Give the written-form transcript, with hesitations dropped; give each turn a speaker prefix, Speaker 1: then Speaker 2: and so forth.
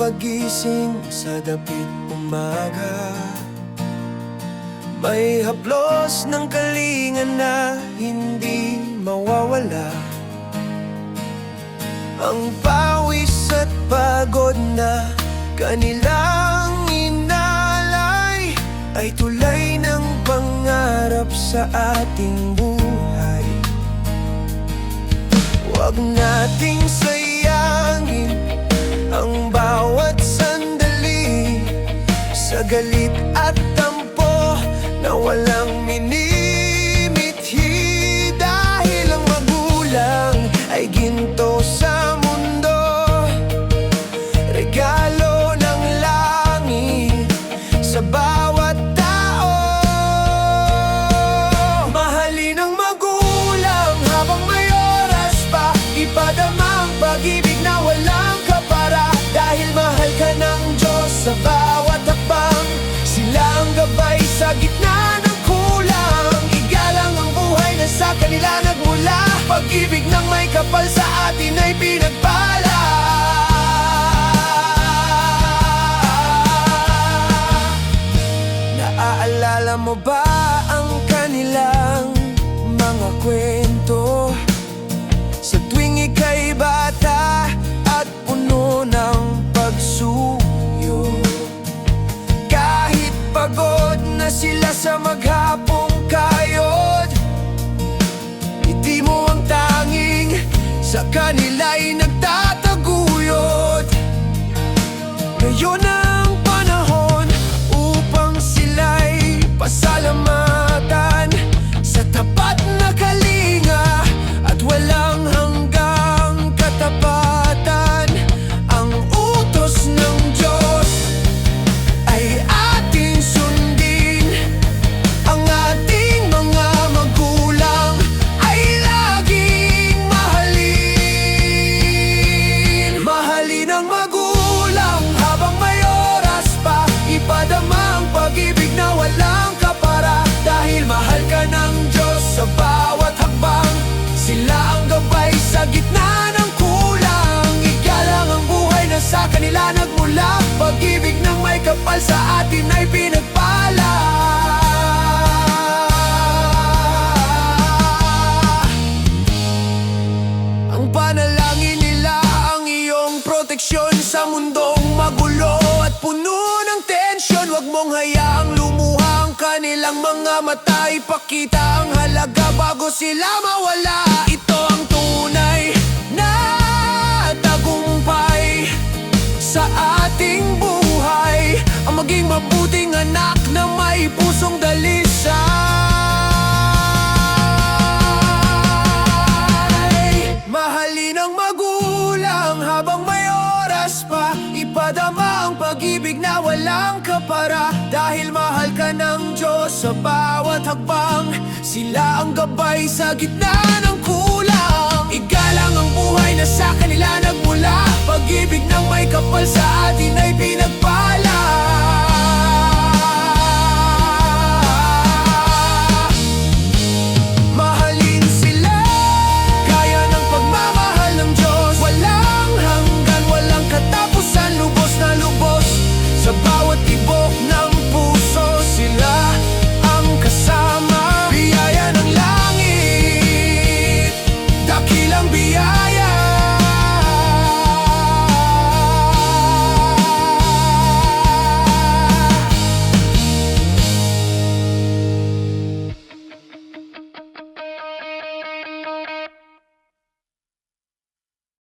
Speaker 1: pagising sa dapit umaga, may haplos ng kalinga na hindi mawawala. Ang pawis at pagod na kanilang inalay ay tulay ng pangarap sa ating buhay. Huwag nating sayangin ang bawat sandali sa galit at tampo na walang minimithi. Dahil ang magulang ay ginto sa mundo, regalo ng langit sa bawat tao. Mahalin ang magulang habang may oras pa, ipadama ang pag-ibig na walang kapara. Dahil mahal ka ng Diyos sa bawat hakbang, sila ang gabay sa gitna ng kulang. Igalang ang buhay na sa kanila nagmula, pag-ibig ng may kapal sa atin ay pinagpala. Naaalala mo ba ang kanilang mga kwento sa tuwing ika'y bata at puno ng pagsuyo? Kahit pagod na sila sa maghapong kayod, ngiti mo ang tanging sa kanila'y nagtataguyod. Ngayon ang panahon upang sila'y pasalamatan sa tapat na kalinga at walang hanggang katapatan. Ang utos ng Diyos ay ating sundin, ang ating mga magulang ay laging mahalin. Mahalin ang magulang habang may oras pa, ipadama ang pag-ibig na walang kapara. Dahil mahal ka ng Diyos sa bawat hakbang, sila ang gabay sa gitna ng kulang. Igalang ang buhay na sa kanila nagmula, pag-ibig ng may kapal sa atin ay pinagpala. Ang panalangin nila ang iyong proteksyon sa mundong magulo at puno ng tensyon. Huwag mong hayaang lumuha ang kanilang mga mata, ipakita ang halaga bago sila mawala. Ito ang tunay na tagumpay sa ating buhay, ang maging mabuting anak na may pusong dalisay. Mahalin ang magulang habang may oras pa, ipadama ang pag-ibig na walang kapara. Dahil mahal ka ng Diyos sa bawat hakbang, sila ang gabay sa gitna ng kulang. Igalang ang buhay na sa kanila nagmula, pag-ibig ng may kapal sa atin ay